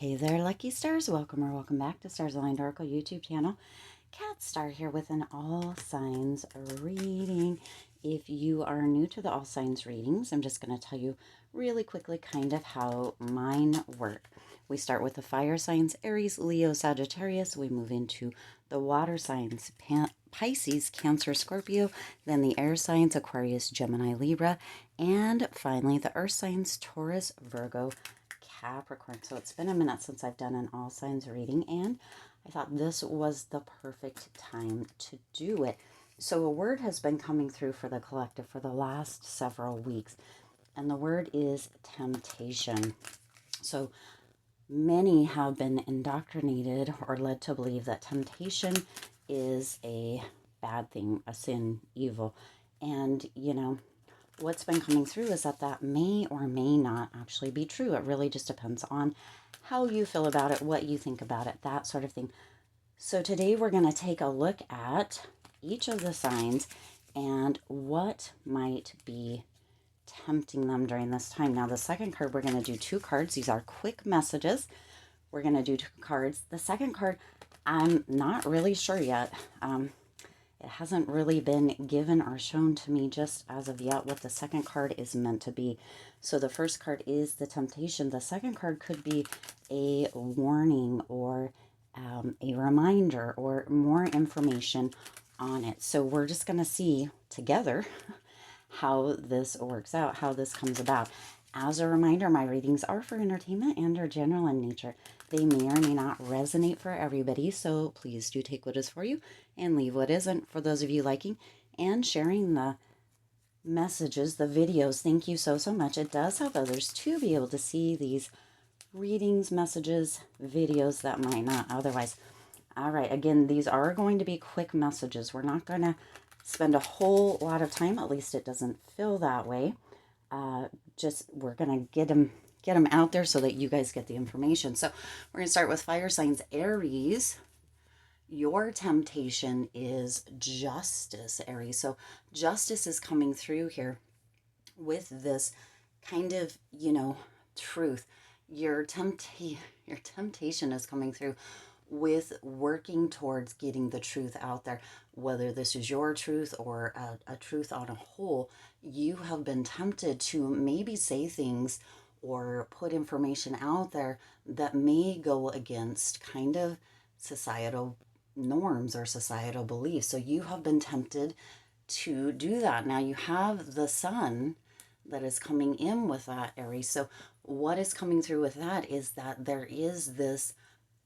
Hey there, lucky stars. Welcome or welcome back to Stars Aligned Oracle YouTube channel. Cat Star here with an all signs reading. If you are new to the all signs readings, I'm just going to tell you really quickly kind of how mine work. We start with the fire signs, Aries, Leo, Sagittarius. We move into the water signs, Pisces, Cancer, Scorpio, then the air signs, Aquarius, Gemini, Libra, and finally the earth signs, Taurus, Virgo, Capricorn. So it's been a minute since I've done an all signs reading, and I thought this was the perfect time to do it. So a word has been coming through for the collective for the last several weeks, and the word is temptation. So many have been indoctrinated or led to believe that temptation is a bad thing, a sin, evil. And, what's been coming through is that may or may not actually be true. It really just depends on how you feel about it, what you think about it, that sort of thing. So today we're going to take a look at each of the signs and what might be tempting them during this time. Now, the second card, we're going to do two cards. These are quick messages. We're going to do two cards. The second card, I'm not really sure yet. It hasn't really been given or shown to me just as of yet what the second card is meant to be. So the first card is the temptation. The second card could be a warning or a reminder or more information on it. So we're just going to see together how this works out, how this comes about. As a reminder, my readings are for entertainment and are general in nature. They may or may not resonate for everybody, so please do take what is for you and leave what isn't. For those of you liking and sharing the messages, the videos, thank you so much. It does help others to be able to see these readings, messages, videos that might not otherwise. All right, again, these are going to be quick messages. We're not going to spend a whole lot of time, at least it doesn't feel that way. We're going to get them out there so that you guys get the information. So we're going to start with fire signs. Aries, your temptation is justice, Aries. So justice is coming through here with this kind of, truth. Your temptation is coming through with working towards getting the truth out there, whether this is your truth or a truth on a whole. You have been tempted to maybe say things or put information out there that may go against kind of societal norms or societal beliefs. So you have been tempted to do that. Now you have the sun that is coming in with that, Aries. So what is coming through with that is that there is this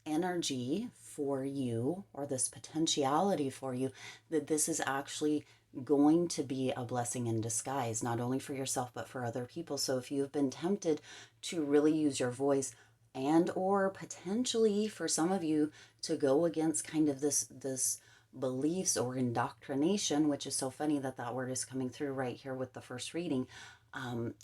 energy for you, or this potentiality for you, that this is actually going to be a blessing in disguise, not only for yourself but for other people. So if you've been tempted to really use your voice, and or potentially for some of you to go against kind of this beliefs or indoctrination, which is so funny that word is coming through right here with the first reading,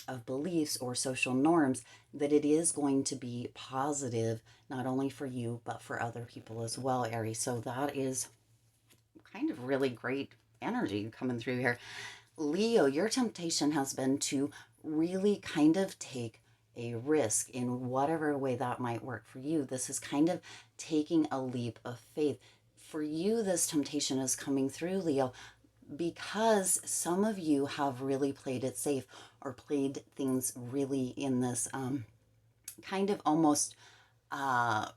of beliefs or social norms, that it is going to be positive, not only for you, but for other people as well, Aries. So that is kind of really great energy coming through here. Leo, your temptation has been to really kind of take a risk in whatever way that might work for you. This is kind of taking a leap of faith. For you, this temptation is coming through, Leo, because some of you have really played it safe or played things really in this kind of almost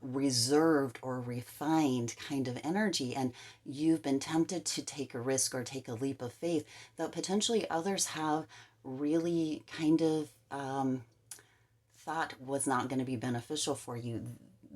reserved or refined kind of energy, and you've been tempted to take a risk or take a leap of faith that potentially others have really kind of thought was not going to be beneficial for you.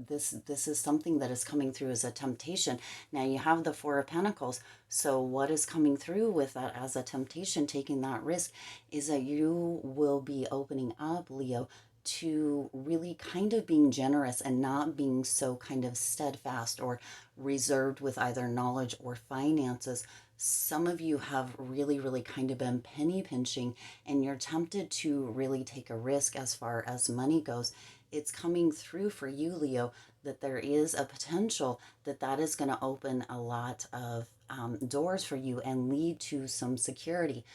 This is something that is coming through as a temptation. Now you have the Four of Pentacles. So what is coming through with that as a temptation, taking that risk, is that you will be opening up, Leo, to really kind of being generous and not being so kind of steadfast or reserved with either knowledge or finances. Some of you have really, really kind of been penny pinching, and you're tempted to really take a risk as far as money goes. It's coming through for you, Leo, that there is a potential that is going to open a lot of doors for you and lead to some security.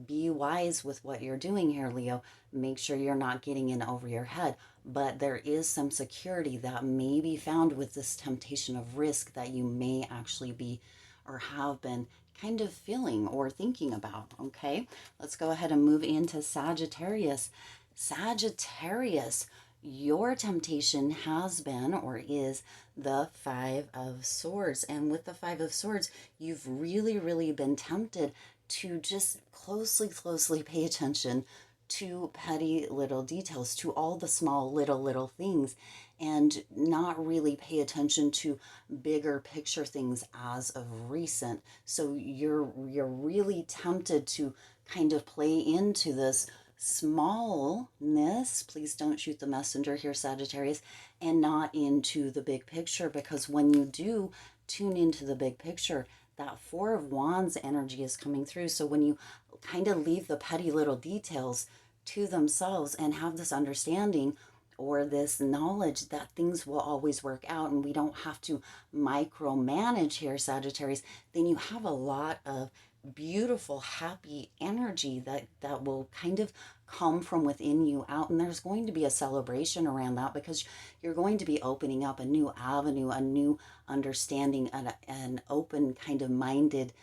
be wise with what you're doing here, Leo. Make sure you're not getting in over your head. But there is some security that may be found with this temptation of risk that you may actually be or have been kind of feeling or thinking about. Okay, let's go ahead and move into Sagittarius. Sagittarius, your temptation has been or is the Five of Swords. And with the Five of Swords, you've really been tempted to just closely pay attention to petty little details, to all the small little things, and not really pay attention to bigger picture things as of recent. So you're really tempted to kind of play into this smallness, please don't shoot the messenger here, Sagittarius, and not into the big picture, because when you do tune into the big picture, that Four of Wands energy is coming through. So when you kind of leave the petty little details to themselves and have this understanding or this knowledge that things will always work out and we don't have to micromanage here, Sagittarius, then you have a lot of beautiful, happy energy that will kind of come from within you out. And there's going to be a celebration around that because you're going to be opening up a new avenue, a new understanding, an open kind of minded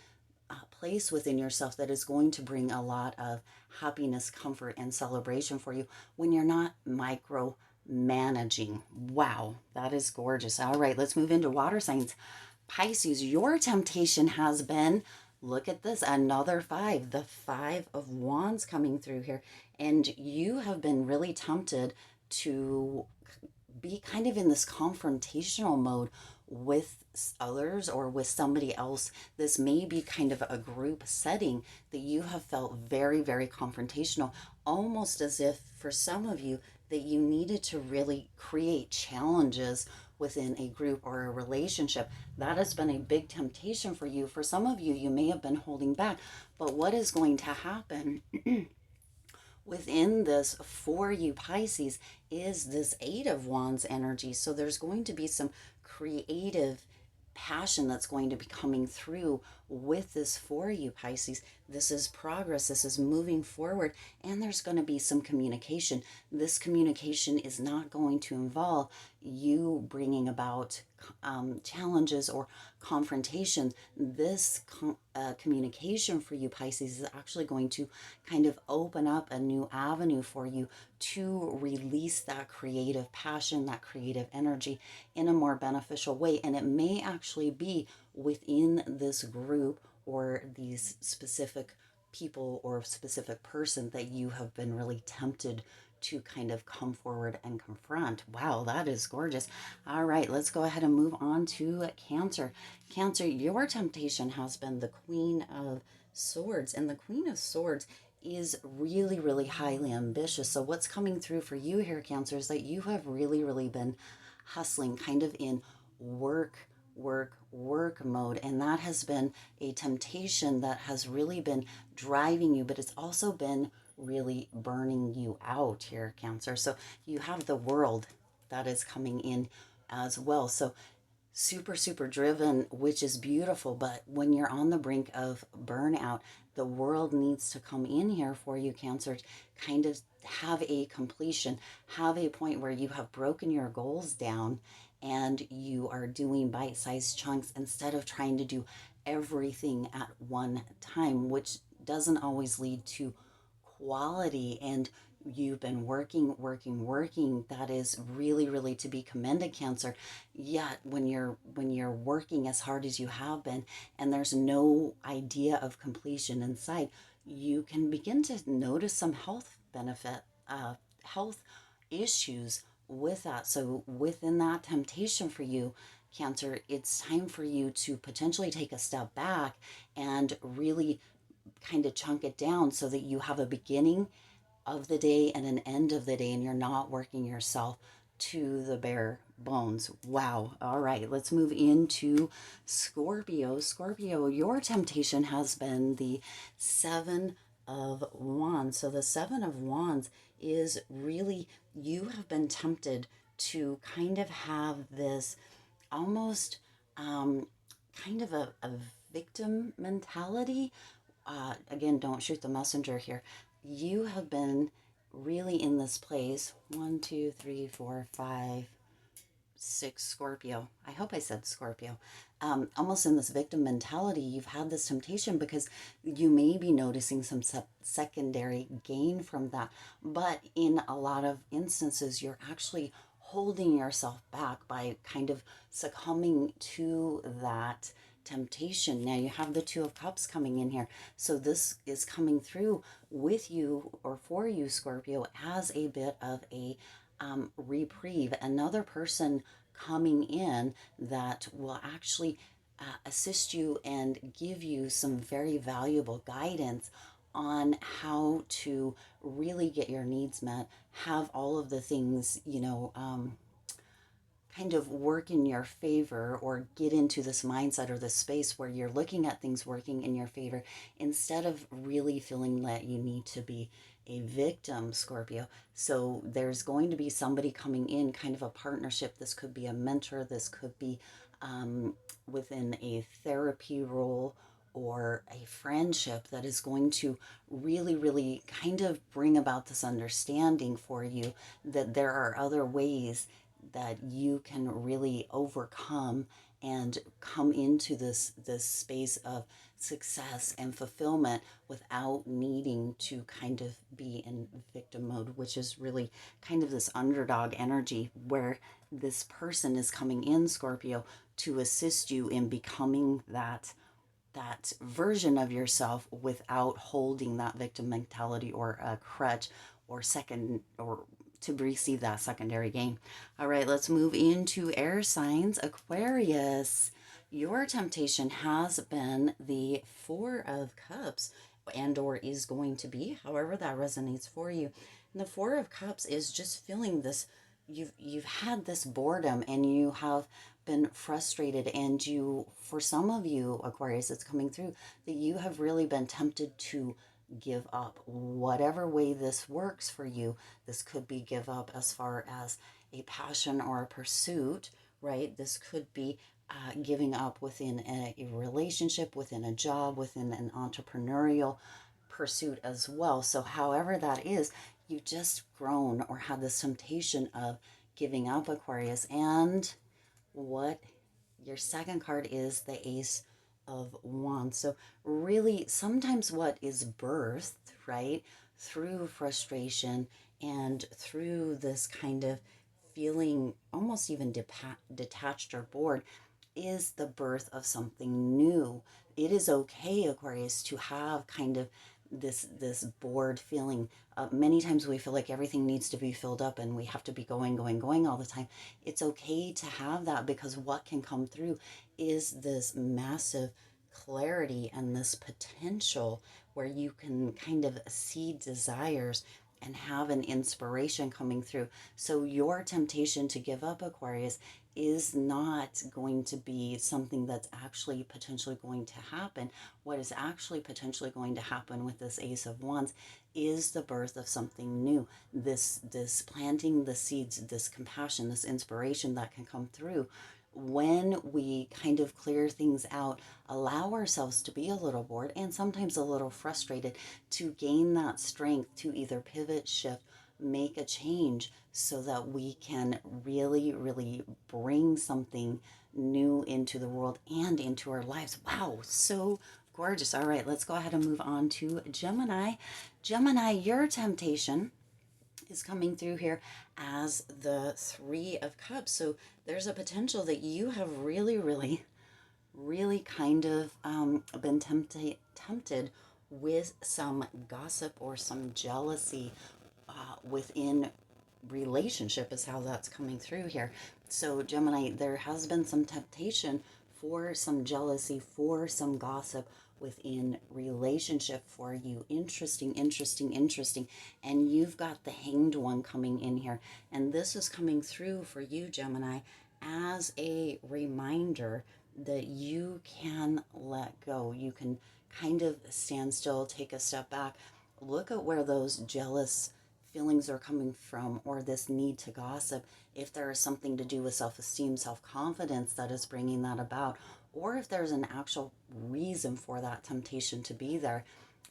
place within yourself that is going to bring a lot of happiness, comfort, and celebration for you when you're not micro managing. Wow, that is gorgeous. All right, let's move into water signs. Pisces, your temptation has been, look at this, another five, the Five of Wands coming through here. And you have been really tempted to be kind of in this confrontational mode with others or with somebody else. This may be kind of a group setting that you have felt very confrontational, almost as if for some of you that you needed to really create challenges within a group or a relationship. That has been a big temptation for you. For some of you, you may have been holding back, but what is going to happen within this for you, Pisces, is this Eight of Wands energy. So there's going to be some creative passion that's going to be coming through with this for you, Pisces. This is progress. This is moving forward. And there's going to be some communication. This communication is not going to involve you bringing about challenges or confrontation. This communication for you, Pisces, is actually going to kind of open up a new avenue for you to release that creative passion, that creative energy in a more beneficial way. And it may actually be within this group or these specific people or specific person that you have been really tempted to kind of come forward and confront. Wow, that is gorgeous. All right, let's go ahead and move on to Cancer. Cancer, your temptation has been the Queen of Swords, and the Queen of Swords is really highly ambitious. So what's coming through for you here, Cancer, is that you have really been hustling kind of in work mode, and that has been a temptation that has really been driving you, but it's also been really burning you out here, Cancer. So you have the World that is coming in as well. So super driven, which is beautiful. But when you're on the brink of burnout, the World needs to come in here for you, Cancer, kind of have a completion, have a point where you have broken your goals down and you are doing bite-sized chunks instead of trying to do everything at one time, which doesn't always lead to quality. And you've been working. That is really to be commended, Cancer. Yet when you're working as hard as you have been and there's no idea of completion in sight, you can begin to notice some health issues with that. So within that temptation for you, Cancer, it's time for you to potentially take a step back and really kind of chunk it down so that you have a beginning of the day and an end of the day, and you're not working yourself to the bare bones. Wow. All right, let's move into Scorpio. Scorpio, your temptation has been the Seven of Wands. So the Seven of Wands is really, you have been tempted to kind of have this almost kind of a victim mentality again, don't shoot the messenger here. You have been really in this place. 1, 2, 3, 4, 5, 6 Scorpio. I hope I said Scorpio. Almost in this victim mentality, you've had this temptation because you may be noticing some secondary gain from that. But in a lot of instances, you're actually holding yourself back by kind of succumbing to that temptation. Now you have the Two of Cups coming in here. So this is coming through with you or for you, Scorpio, as a bit of a reprieve, another person coming in that will actually assist you and give you some very valuable guidance on how to really get your needs met, have all of the things, kind of work in your favor, or get into this mindset or this space where you're looking at things working in your favor instead of really feeling that you need to be a victim, Scorpio. So there's going to be somebody coming in, kind of a partnership. This could be a mentor, this could be within a therapy role or a friendship that is going to really, really kind of bring about this understanding for you that there are other ways that you can really overcome and come into this space of success and fulfillment without needing to kind of be in victim mode, which is really kind of this underdog energy where this person is coming in, Scorpio, to assist you in becoming that version of yourself without holding that victim mentality or a crutch or second or to receive that secondary gain. All right, let's move into air signs. Aquarius, your temptation has been the Four of Cups and or is going to be, however that resonates for you. And the Four of Cups is just feeling this, you've had this boredom and you have been frustrated, and you, for some of you Aquarius, it's coming through that you have really been tempted to give up whatever way this works for you. This could be give up as far as a passion or a pursuit, right? This could be giving up within a relationship, within a job, within an entrepreneurial pursuit as well. So however that is, you just grown or had this temptation of giving up, Aquarius. And what your second card is the Ace of Wands. So really sometimes what is birthed, right, through frustration and through this kind of feeling almost even detached or bored is the birth of something new. It is okay, Aquarius, to have kind of this bored feeling. Many times we feel like everything needs to be filled up and we have to be going all the time. It's okay to have that, because what can come through is this massive clarity and this potential where you can kind of see desires and have an inspiration coming through. So your temptation to give up, Aquarius, is not going to be something that's actually potentially going to happen. What is actually potentially going to happen with this Ace of Wands is the birth of something new. This planting the seeds, this compassion, this inspiration that can come through when we kind of clear things out, allow ourselves to be a little bored and sometimes a little frustrated, to gain that strength to either pivot, shift, make a change so that we can really, really bring something new into the world and into our lives. Wow, so gorgeous. All right, let's go ahead and move on to Gemini. Gemini, your temptation is coming through here as the Three of Cups. So there's a potential that you have really, really, really kind of been tempted with some gossip or some jealousy within relationship is how that's coming through here. So Gemini, there has been some temptation for some jealousy, for some gossip within relationship for you. Interesting, interesting, interesting. And you've got the Hanged One coming in here. And this is coming through for you, Gemini, as a reminder that you can let go. You can kind of stand still, take a step back, look at where those jealous feelings are coming from, or this need to gossip, if there is something to do with self-esteem, self-confidence that is bringing that about, or if there's an actual reason for that temptation to be there,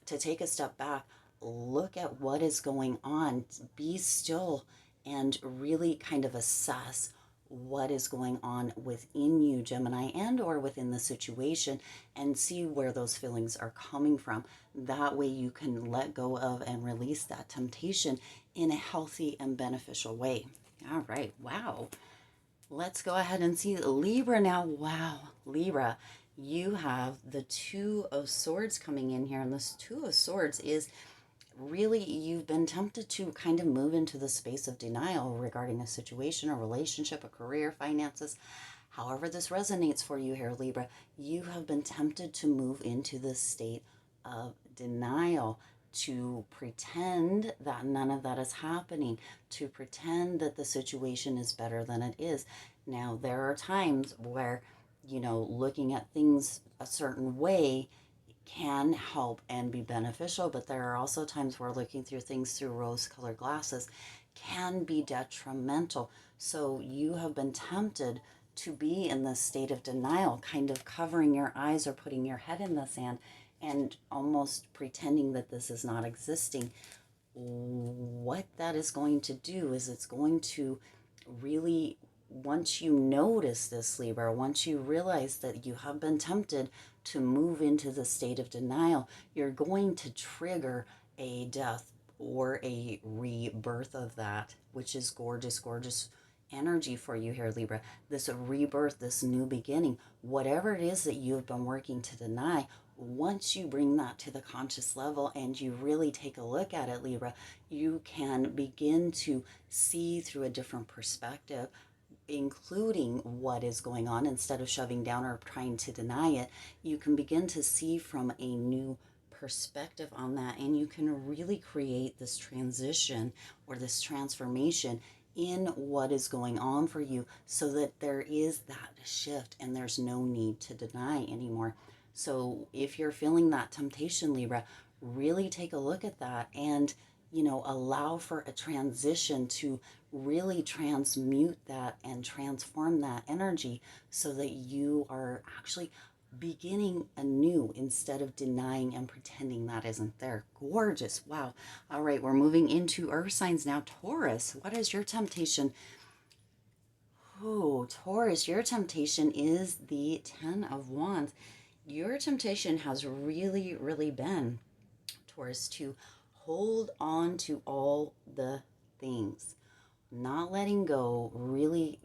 to take a step back, look at what is going on, be still, and really kind of assess what is going on within you, Gemini, and or within the situation, and see where those feelings are coming from. That way you can let go of and release that temptation in a healthy and beneficial way. All right. Wow. Let's go ahead and see Libra now. Wow, Libra, you have the Two of Swords coming in here. And this Two of Swords is really, you've been tempted to kind of move into the space of denial regarding a situation, a relationship, a career, finances. However this resonates for you here, Libra, you have been tempted to move into this state of denial, to pretend that none of that is happening, to pretend that the situation is better than it is. Now, there are times where, looking at things a certain way can help and be beneficial, but there are also times where looking through things through rose-colored glasses can be detrimental. So you have been tempted to be in this state of denial, kind of covering your eyes or putting your head in the sand and almost pretending that this is not existing. What that is going to do is it's going to really, once you notice this, Libra, once you realize that you have been tempted to move into the state of denial, you're going to trigger a death or a rebirth of that, which is gorgeous, gorgeous energy for you here, Libra. This rebirth, this new beginning, whatever it is that you have been working to deny, once you bring that to the conscious level and you really take a look at it, Libra, you can begin to see through a different perspective, including what is going on. Instead of shoving down or trying to deny it, you can begin to see from a new perspective on that, and you can really create this transition or this transformation in what is going on for you, so that there is that shift and there's no need to deny anymore. So if you're feeling that temptation, Libra, really take a look at that and, allow for a transition to really transmute that and transform that energy so that you are actually beginning anew instead of denying and pretending that isn't there. Gorgeous. Wow. All right, we're moving into earth signs now. Taurus, what is your temptation? Oh, Taurus, your temptation is the Ten of Wands. Your temptation has really, really been, Taurus, to hold on to all the things, not letting go, really,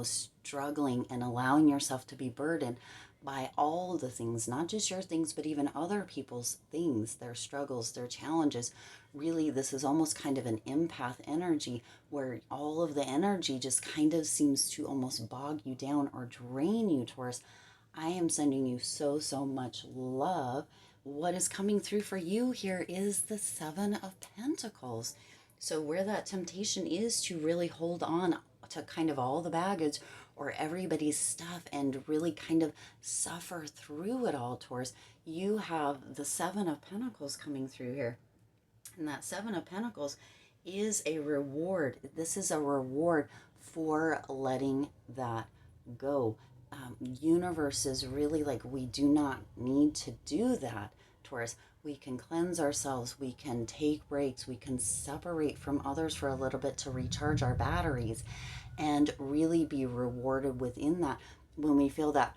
struggling and allowing yourself to be burdened by all the things, not just your things, but even other people's things, their struggles, their challenges. Really, this is almost kind of an empath energy where all of the energy just kind of seems to almost bog you down or drain you, Taurus. I am sending you so, so much love. What is coming through for you here is the Seven of Pentacles. So where that temptation is to really hold on to kind of all the baggage or everybody's stuff and really kind of suffer through it all, Taurus, you have the Seven of Pentacles coming through here. And that Seven of Pentacles is a reward. This is a reward for letting that go. Universe is really like, we do not need to do that, Taurus. We can cleanse ourselves, we can take breaks, we can separate from others for a little bit to recharge our batteries and really be rewarded within that when we feel that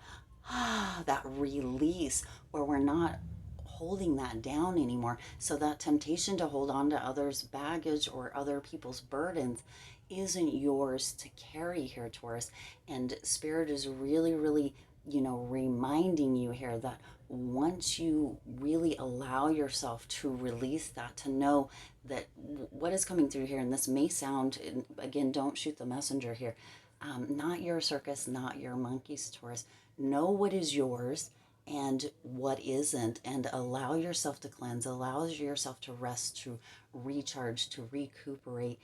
that release where we're not holding that down anymore. So that temptation to hold on to others' baggage or other people's burdens isn't yours to carry here, Taurus. And Spirit is really, really, reminding you here that once you really allow yourself to release that, to know that what is coming through here, and this may sound, again, don't shoot the messenger here, not your circus, not your monkeys, Taurus. Know what is yours and what isn't, and allow yourself to cleanse, allow yourself to rest, to recharge, to recuperate.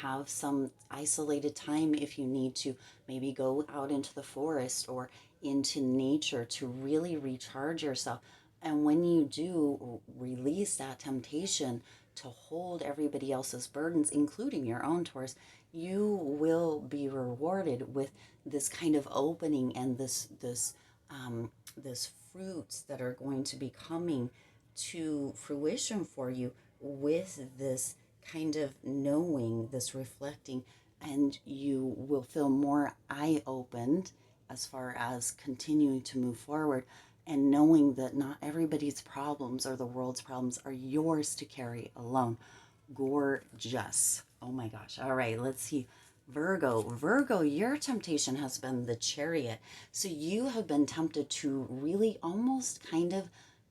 Have some isolated time if you need to. Maybe go out into the forest or into nature to really recharge yourself. And when you do, release that temptation to hold everybody else's burdens, including your own, Taurus, you will be rewarded with this kind of opening and this this fruits that are going to be coming to fruition for you with this kind of knowing, this reflecting, and you will feel more eye opened as far as continuing to move forward and knowing that not everybody's problems or the world's problems are yours to carry alone. Gorgeous. Oh my gosh. All right, let's see. Virgo, your temptation has been the Chariot. So you have been tempted to really almost kind of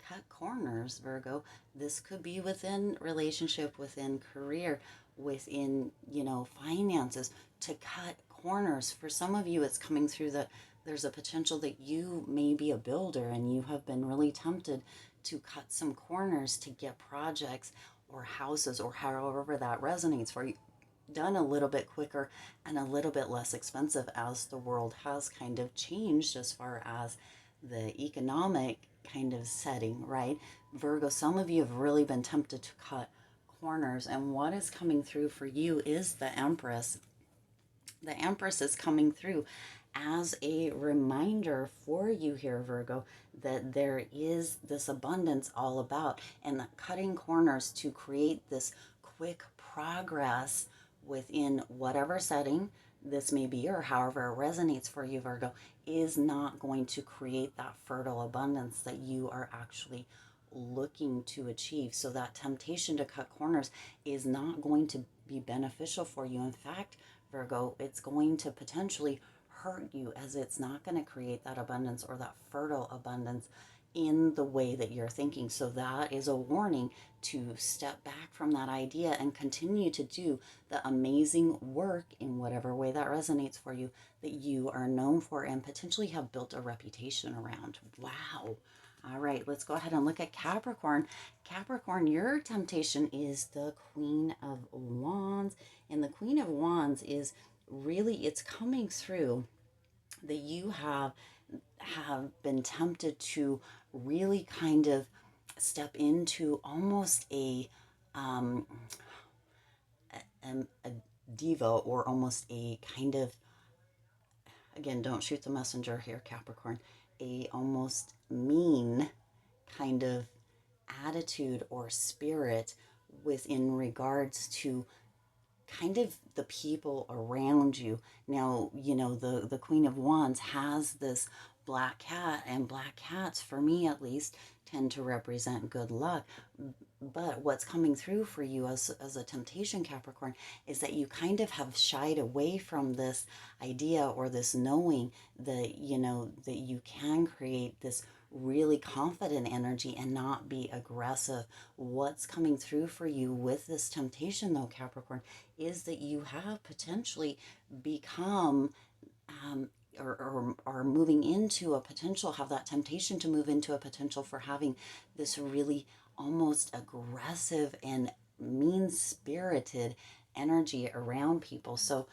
cut corners, Virgo. This could be within relationship, within career, within, finances, to cut corners. For some of you, it's coming through that there's a potential that you may be a builder and you have been really tempted to cut some corners to get projects or houses or however that resonates for you done a little bit quicker and a little bit less expensive as the world has kind of changed as far as the economic kind of setting, right? Virgo, some of you have really been tempted to cut corners, and what is coming through for you is the Empress. The Empress is coming through as a reminder for you here, Virgo, that there is this abundance all about, and that cutting corners to create this quick progress within whatever setting this may be or however it resonates for you, Virgo, is not going to create that fertile abundance that you are actually looking to achieve. So that temptation to cut corners is not going to be beneficial for you. In fact, Virgo, it's going to potentially hurt you, as it's not going to create that abundance or that fertile abundance in the way that you're thinking. So that is a warning to step back from that idea and continue to do the amazing work in whatever way that resonates for you that you are known for and potentially have built a reputation around. Wow. All right, let's go ahead and look at Capricorn. Capricorn, your temptation is the Queen of Wands. And the Queen of Wands is really, it's coming through that you have been tempted to really kind of step into almost a diva, or almost a kind of, again, don't shoot the messenger here, Capricorn, a almost mean kind of attitude or spirit within regards to kind of the people around you. Now, the Queen of Wands has this black cat, and black cats, for me at least, tend to represent good luck. But what's coming through for you as a temptation, Capricorn, is that you kind of have shied away from this idea or this knowing that, that you can create this really confident energy and not be aggressive. What's coming through for you with this temptation, though, Capricorn, is that you have potentially become or moving into a potential, have that temptation to move into a potential for having this really almost aggressive and mean-spirited energy around people. So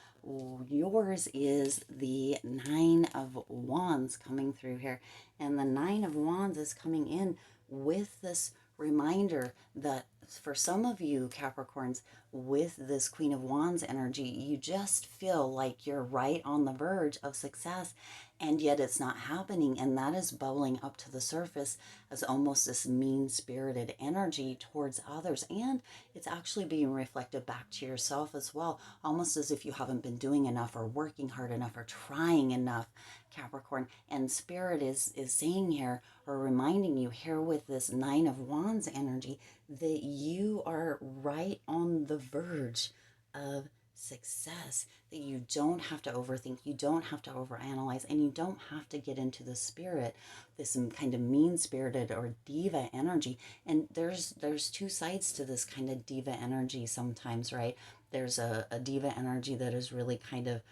yours is the Nine of Wands coming through here. And the Nine of Wands is coming in with this reminder that for some of you Capricorns, with this Queen of Wands energy, you just feel like you're right on the verge of success, and yet it's not happening. And that is bubbling up to the surface as almost this mean-spirited energy towards others. And it's actually being reflected back to yourself as well, almost as if you haven't been doing enough or working hard enough or trying enough, Capricorn. And Spirit is saying here, or reminding you here with this Nine of Wands energy, that you are right on the verge of success, that you don't have to overthink, you don't have to overanalyze, and you don't have to get into the spirit, this kind of mean-spirited or diva energy. And there's two sides to this kind of diva energy sometimes, right? There's a diva energy that is really kind of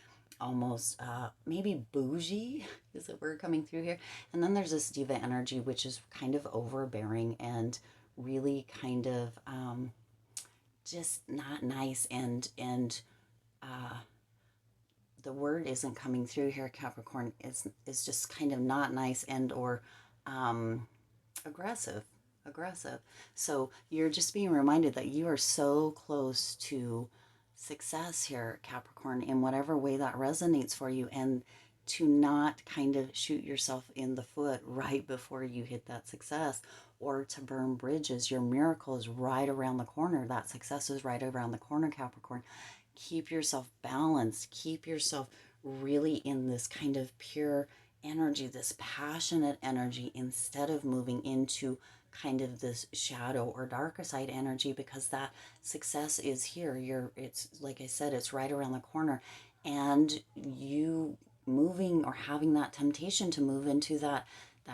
almost maybe bougie is the word coming through here. And then there's this diva energy, which is kind of overbearing and really kind of just not nice, and the word isn't coming through here, Capricorn. It's just kind of not nice and or aggressive. So you're just being reminded that you are so close to success here, Capricorn, in whatever way that resonates for you, and to not kind of shoot yourself in the foot right before you hit that success, or to burn bridges. Your miracle is right around the corner. That success is right around the corner, Capricorn. Keep yourself balanced. Keep yourself really in this kind of pure energy, this passionate energy, instead of moving into kind of this shadow or darker side energy, because that success is here. It's like I said, it's right around the corner, and you moving or having that temptation to move into that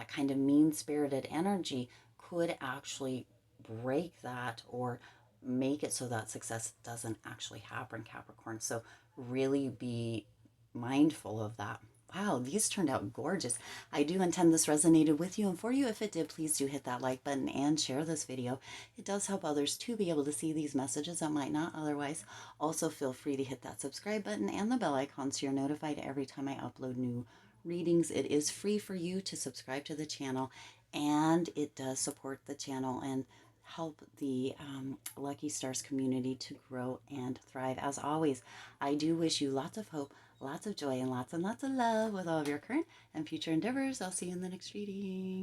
kind of mean-spirited energy could actually break that or make it so that success doesn't actually happen, Capricorn. So really be mindful of that. Wow, these turned out gorgeous. I do intend this resonated with you and for you. If it did, please do hit that like button and share this video. It does help others to be able to see these messages that might not otherwise. Also, feel free to hit that subscribe button and the bell icon so you're notified every time I upload new readings. It is free for you to subscribe to the channel, and it does support the channel and help the Lucky Stars community to grow and thrive. As always, I do wish you lots of hope, lots of joy, and lots of love with all of your current and future endeavors. I'll see you in the next reading.